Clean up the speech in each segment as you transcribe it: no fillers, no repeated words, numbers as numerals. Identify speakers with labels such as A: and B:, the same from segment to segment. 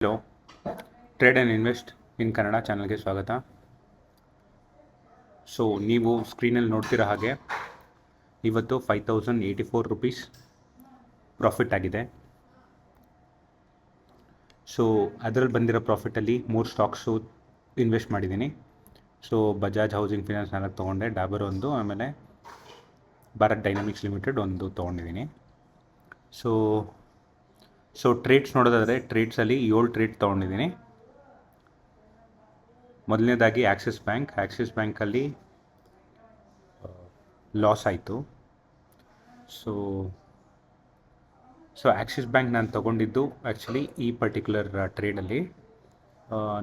A: Hello, trade and invest in Kannada ಚಾನಲ್ಗೆ ಸ್ವಾಗತ. So ನೀವು ಸ್ಕ್ರೀನಲ್ಲಿ ನೋಡ್ತಿರೋ ಹಾಗೆ ಇವತ್ತು 5084 ರುಪೀಸ್ ಪ್ರಾಫಿಟ್ ಆಗಿದೆ. ಸೊ ಅದರಲ್ಲಿ ಬಂದಿರೋ ಪ್ರಾಫಿಟಲ್ಲಿ 3 ಸ್ಟಾಕ್ಸು ಇನ್ವೆಸ್ಟ್ ಮಾಡಿದ್ದೀನಿ. ಸೊ ಬಜಾಜ್ ಹೌಸಿಂಗ್ ಫಿನಾನ್ಸ್ 4 ತೊಗೊಂಡೆ, ಡಾಬರ್ ಒಂದು, ಆಮೇಲೆ ಭಾರತ್ ಡೈನಾಮಿಕ್ಸ್ ಲಿಮಿಟೆಡ್ ಒಂದು ತೊಗೊಂಡಿದ್ದೀನಿ. ಸೊ ಟ್ರೇಡ್ಸ್ ನೋಡೋದಾದರೆ ಟ್ರೇಡ್ಸಲ್ಲಿ 7 ಟ್ರೇಡ್ ತೊಗೊಂಡಿದ್ದೀನಿ. ಮೊದಲನೇದಾಗಿ ಆಕ್ಸಿಸ್ ಬ್ಯಾಂಕಲ್ಲಿ ಲಾಸ್ ಆಯಿತು. ಸೊ ಆಕ್ಸಿಸ್ ಬ್ಯಾಂಕ್ ನಾನು ತೊಗೊಂಡಿದ್ದು ಆ್ಯಕ್ಚುಲಿ ಈ ಪರ್ಟಿಕ್ಯುಲರ್ ಟ್ರೇಡಲ್ಲಿ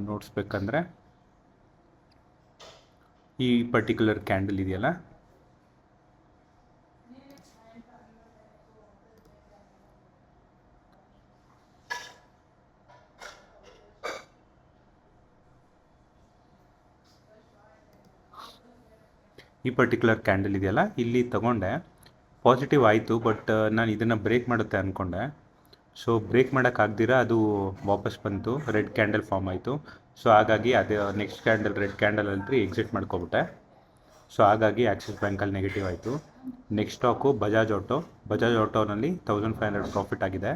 A: ನೋಡಿಸ್ಬೇಕಂದ್ರೆ ಈ ಪರ್ಟಿಕ್ಯುಲರ್ ಕ್ಯಾಂಡಲ್ ಇದೆಯಲ್ಲ, ಈ ಪರ್ಟಿಕ್ಯುಲರ್ ಕ್ಯಾಂಡಲ್ ಇದೆಯಲ್ಲ, ಇಲ್ಲಿ ತಗೊಂಡೆ, ಪಾಸಿಟಿವ್ ಆಯಿತು. ಬಟ್ ನಾನು ಇದನ್ನು ಬ್ರೇಕ್ ಮಾಡುತ್ತೆ ಅಂದ್ಕೊಂಡೆ. ಸೊ ಬ್ರೇಕ್ ಮಾಡೋಕ್ಕಾಗ್ದಿರ ಅದು ವಾಪಸ್ ಬಂತು, ರೆಡ್ ಕ್ಯಾಂಡಲ್ ಫಾರ್ಮ್ ಆಯಿತು. ಸೊ ಹಾಗಾಗಿ ಅದು ನೆಕ್ಸ್ಟ್ ಕ್ಯಾಂಡಲ್ ರೆಡ್ ಕ್ಯಾಂಡಲ್ ಅಲ್ಲಿ ಎಕ್ಸಿಟ್ ಮಾಡ್ಕೊಬಿಟ್ಟೆ. ಸೊ ಹಾಗಾಗಿ ಆಕ್ಸಿಸ್ ಬ್ಯಾಂಕಲ್ಲಿ ನೆಗೆಟಿವ್ ಆಯಿತು. ನೆಕ್ಸ್ಟ್ ಸ್ಟಾಕು ಬಜಾಜ್ ಆಟೋನಲ್ಲಿ 1500 ಪ್ರಾಫಿಟ್ ಆಗಿದೆ.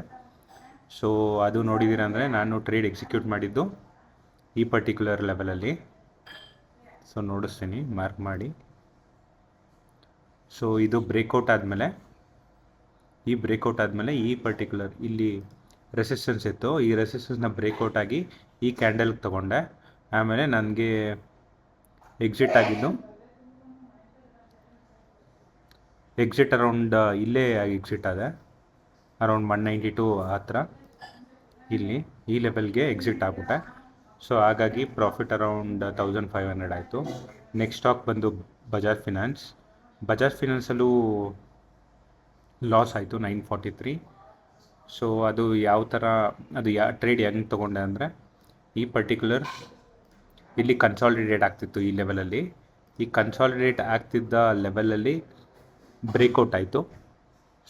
A: ಸೊ ಅದು ನೋಡಿದ್ದೀರ ಅಂದರೆ ನಾನು ಟ್ರೇಡ್ ಎಕ್ಸಿಕ್ಯೂಟ್ ಮಾಡಿದ್ದು ಈ ಪರ್ಟಿಕ್ಯುಲರ್ ಲೆವೆಲಲ್ಲಿ. ಸೊ ನೋಡಿಸ್ತೀನಿ, ಮಾರ್ಕ್ ಮಾಡಿ. ಸೊ ಇದು ಬ್ರೇಕೌಟ್ ಆದಮೇಲೆ ಈ ಪರ್ಟಿಕ್ಯುಲರ್ ಇಲ್ಲಿ ರೆಸಿಸ್ಟೆನ್ಸ್ ಇತ್ತು, ಈ ರೆಸಿಸ್ಟೆನ್ಸ್ನ ಬ್ರೇಕೌಟ್ ಆಗಿ ಈ ಕ್ಯಾಂಡಲ್ಗೆ ತೊಗೊಂಡೆ. ಆಮೇಲೆ ನನಗೆ ಎಕ್ಸಿಟ್ ಅರೌಂಡ್ ಇಲ್ಲೇ ಎಕ್ಸಿಟ್ ಆದೆ, ಅರೌಂಡ್ 192 ಹತ್ರ ಇಲ್ಲಿ ಈ ಲೆವೆಲ್ಗೆ ಎಕ್ಸಿಟ್ ಆಗ್ಬಿಟ್ಟೆ. ಸೊ ಹಾಗಾಗಿ ಪ್ರಾಫಿಟ್ ಅರೌಂಡ್ 1500 ಆಯಿತು. ನೆಕ್ಸ್ಟ್ ಸ್ಟಾಕ್ ಬಂದು ಬಜಾಜ್ ಫಿನಾನ್ಸಲ್ಲೂ ಲಾಸ್ ಆಯಿತು 943. ಸೊ ಅದು ಯಾವ ಥರ, ಟ್ರೇಡ್ ಹೆಂಗೆ ತೊಗೊಂಡೆ ಅಂದರೆ, ಈ ಪರ್ಟಿಕ್ಯುಲರ್ ಇಲ್ಲಿ ಕನ್ಸಾಲಿಡೇಟ್ ಆಗ್ತಿತ್ತು ಈ ಲೆವೆಲಲ್ಲಿ. ಈ ಕನ್ಸಾಲಿಡೇಟ್ ಆಗ್ತಿದ್ದ ಲೆವೆಲಲ್ಲಿ ಬ್ರೇಕೌಟ್ ಆಯಿತು.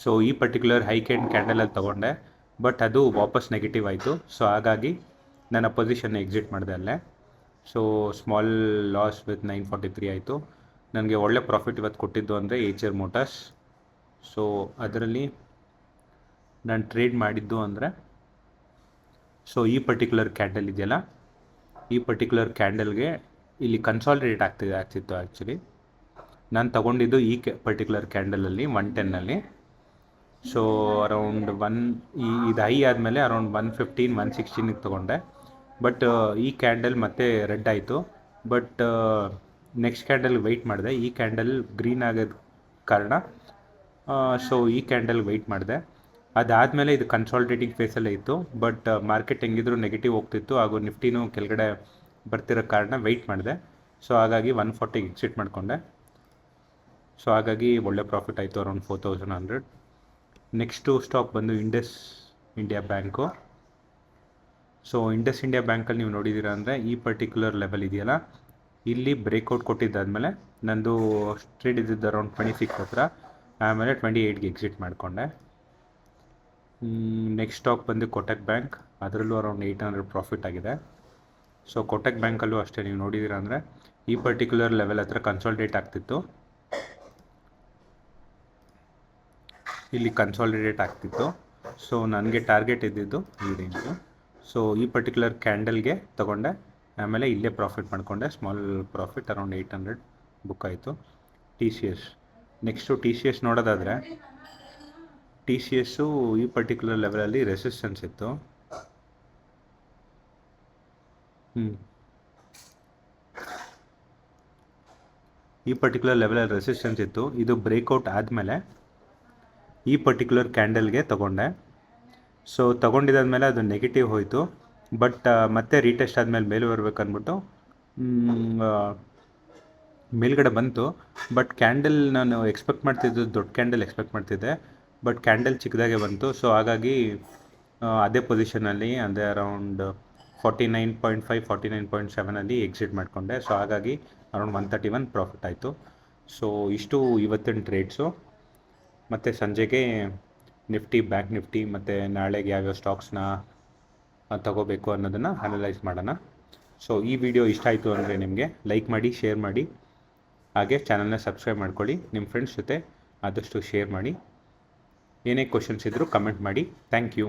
A: ಸೊ ಈ ಪರ್ಟಿಕ್ಯುಲರ್ ಹೈ ಕ್ಯಾಂಡಲಲ್ಲಿ ತೊಗೊಂಡೆ, ಬಟ್ ಅದು ವಾಪಸ್ ನೆಗೆಟಿವ್ ಆಯಿತು. ಸೊ ಹಾಗಾಗಿ ನನ್ನ ಪೊಸಿಷನ್ನ ಎಕ್ಸಿಟ್ ಮಾಡಿದೆ ಅಲ್ಲೇ. ಸೊ ಸ್ಮಾಲ್ ಲಾಸ್ ವಿತ್ 943 ಆಯಿತು. ನನಗೆ ಒಳ್ಳೆ ಪ್ರಾಫಿಟ್ ಇವತ್ತು ಕೊಟ್ಟಿದ್ದು ಅಂದರೆ ಏಚರ್ ಮೋಟಾರ್ಸ್. ಸೊ ಅದರಲ್ಲಿ ನಾನು ಟ್ರೇಡ್ ಮಾಡಿದ್ದು ಅಂದರೆ, ಸೊ ಈ ಪರ್ಟಿಕ್ಯುಲರ್ ಕ್ಯಾಂಡಲ್ ಇದೆಯಲ್ಲ, ಈ ಪರ್ಟಿಕ್ಯುಲರ್ ಕ್ಯಾಂಡಲ್ಗೆ ಇಲ್ಲಿ ಕನ್ಸಾಲಿಡೇಟ್ ಆಗ್ತಿತ್ತು ಆ್ಯಕ್ಚುಲಿ. ನಾನು ತೊಗೊಂಡಿದ್ದು ಈ ಪರ್ಟಿಕ್ಯುಲರ್ ಕ್ಯಾಂಡಲಲ್ಲಿ 110ನಲ್ಲಿ. ಸೊ ಅರೌಂಡ್ ಇದು ಹೈ ಆದಮೇಲೆ ಅರೌಂಡ್ 115 116ಗೆ ತೊಗೊಂಡೆ. ಬಟ್ ಈ ಕ್ಯಾಂಡಲ್ ಮತ್ತೆ ರೆಡ್ ಆಯಿತು. ಬಟ್ ನೆಕ್ಸ್ಟ್ ಕ್ಯಾಂಡಲ್ ವೆಯ್ಟ್ ಮಾಡಿದೆ, ಈ ಕ್ಯಾಂಡಲ್ ಗ್ರೀನ್ ಆಗೋದ ಕಾರಣ ಸೊ ಈ ಕ್ಯಾಂಡಲ್ ವೆಯ್ಟ್ ಮಾಡಿದೆ. ಅದಾದಮೇಲೆ ಇದು ಕನ್ಸಾಲಿಡೇಟಿಂಗ್ ಫೇಸಲ್ಲೇ ಇತ್ತು. ಬಟ್ ಮಾರ್ಕೆಟ್ ಹೆಂಗಿದ್ರು ನೆಗೆಟಿವ್ ಹೋಗ್ತಿತ್ತು, ಹಾಗೂ ನಿಫ್ಟಿನೂ ಕೆಳಗಡೆ ಬರ್ತಿರೋ ಕಾರಣ ವೆಯ್ಟ್ ಮಾಡಿದೆ. ಸೊ ಹಾಗಾಗಿ 140ಗೆ ಎಕ್ಸಿಟ್ ಮಾಡಿಕೊಂಡೆ. ಸೊ ಹಾಗಾಗಿ ಒಳ್ಳೆ ಪ್ರಾಫಿಟ್ ಆಯಿತು, ಅರೌಂಡ್ 4100. ನೆಕ್ಸ್ಟು ಸ್ಟಾಕ್ ಬಂದು Indus India bank. So Indus India ಬ್ಯಾಂಕಲ್ಲಿ ನೀವು ನೋಡಿದ್ದೀರ ಅಂದರೆ ಈ ಪರ್ಟಿಕ್ಯುಲರ್ ಲೆವೆಲ್ ಇದೆಯಲ್ಲ, ಇಲ್ಲಿ ಬ್ರೇಕೌಟ್ ಕೊಟ್ಟಿದ್ದಾದಮೇಲೆ ನಂದು ಟ್ರೇಡ್ ಇದ್ದಿದ್ದು ಅರೌಂಡ್ 26 ಹತ್ರ, ಆಮೇಲೆ 28ಗೆ ಎಕ್ಸಿಟ್ ಮಾಡಿಕೊಂಡೆ. ನೆಕ್ಸ್ಟ್ ಸ್ಟಾಕ್ ಬಂದು ಕೋಟಕ್ ಬ್ಯಾಂಕ್, ಅದರಲ್ಲೂ ಅರೌಂಡ್ 800 ಪ್ರಾಫಿಟ್ ಆಗಿದೆ. ಸೊ ಕೋಟಕ್ ಬ್ಯಾಂಕಲ್ಲೂ ಅಷ್ಟೇ ನೀವು ನೋಡಿದ್ದೀರ ಅಂದರೆ ಈ ಪರ್ಟಿಕ್ಯುಲರ್ ಲೆವೆಲ್ ಹತ್ರ ಕನ್ಸಾಲಿಡೇಟ್ ಆಗ್ತಿತ್ತು, ಇಲ್ಲಿ ಕನ್ಸಾಲಿಡೇಟ್ ಆಗ್ತಿತ್ತು. ಸೊ ನನಗೆ ಟಾರ್ಗೆಟ್ ಇದ್ದಿದ್ದು ಈ ರೇಂಜು. ಸೊ ಈ ಪರ್ಟಿಕ್ಯುಲರ್ ಕ್ಯಾಂಡಲ್ಗೆ ತೊಗೊಂಡೆ, ಆಮೇಲೆ ಇಲ್ಲೇ ಪ್ರಾಫಿಟ್ ಮಾಡಿಕೊಂಡೆ. ಸ್ಮಾಲ್ ಪ್ರಾಫಿಟ್ ಅರೌಂಡ್ 800 ಬುಕ್ ಆಯಿತು. ನೆಕ್ಸ್ಟು ಟಿ ಸಿ ಎಸ್ ನೋಡೋದಾದರೆ, ಟಿ ಸಿ ಎಸ್ಸು ಈ ಪರ್ಟಿಕ್ಯುಲರ್ ಲೆವೆಲಲ್ಲಿ ರೆಸಿಸ್ಟೆನ್ಸ್ ಇತ್ತು. ಈ ಪರ್ಟಿಕ್ಯುಲರ್ ಲೆವೆಲಲ್ಲಿ ರೆಸಿಸ್ಟೆನ್ಸ್ ಇತ್ತು. ಇದು ಬ್ರೇಕೌಟ್ ಆದಮೇಲೆ ಈ ಪರ್ಟಿಕ್ಯುಲರ್ ಕ್ಯಾಂಡಲ್ಗೆ ತೊಗೊಂಡೆ. ಸೊ ತೊಗೊಂಡಿದ್ದಾದಮೇಲೆ ಅದು ನೆಗೆಟಿವ್ ಹೋಯಿತು. ಬಟ್ ಮತ್ತೆ ರೀಟೆಸ್ಟ್ ಆದಮೇಲೆ ಮೇಲೆ ಬರ್ಬೇಕಂದ್ಬಿಟ್ಟು ಮೇಲ್ಗಡೆ ಬಂತು. ಬಟ್ ಕ್ಯಾಂಡಲ್ ನಾನು ಎಕ್ಸ್ಪೆಕ್ಟ್ ಮಾಡ್ತಿದ್ದು ದೊಡ್ಡ ಕ್ಯಾಂಡಲ್ ಎಕ್ಸ್ಪೆಕ್ಟ್ ಮಾಡ್ತಿದ್ದೆ, ಬಟ್ ಕ್ಯಾಂಡಲ್ ಚಿಕ್ಕದಾಗೆ ಬಂತು. ಸೊ ಹಾಗಾಗಿ ಅದೇ ಪೊಸಿಷನಲ್ಲಿ ಅದೇ ಅರೌಂಡ್ 49.5 49.7 ಎಕ್ಸಿಟ್ ಮಾಡಿಕೊಂಡೆ. ಸೊ ಹಾಗಾಗಿ ಅರೌಂಡ್ 131 ಪ್ರಾಫಿಟ್ ಆಯಿತು. ಸೊ ಇಷ್ಟು ಇವತ್ತಿನ ಟ್ರೇಡ್ಸು. ಮತ್ತು ಸಂಜೆಗೆ ನಿಫ್ಟಿ, ಬ್ಯಾಂಕ್ ನಿಫ್ಟಿ ಮತ್ತು ನಾಳೆಗೆ ಯಾವ್ಯಾವ ಸ್ಟಾಕ್ಸ್ನ ತಗೋಬೇಕು ಅನ್ನೋದನ್ನು ಅನಲೈಸ್ ಮಾಡೋಣ. ಸೊ ಈ ವಿಡಿಯೋ ಇಷ್ಟ ಆಯಿತು ಅಂದರೆ ನಿಮಗೆ ಲೈಕ್ ಮಾಡಿ, ಶೇರ್ ಮಾಡಿ, ಹಾಗೆ ಚಾನಲ್ನ ಸಬ್ಸ್ಕ್ರೈಬ್ ಮಾಡ್ಕೊಳ್ಳಿ. ನಿಮ್ಮ ಫ್ರೆಂಡ್ಸ್ ಜೊತೆ ಆದಷ್ಟು ಶೇರ್ ಮಾಡಿ. ಏನೇ ಕ್ವಶನ್ಸ್ ಇದ್ದರೂ ಕಮೆಂಟ್ ಮಾಡಿ. Thank you.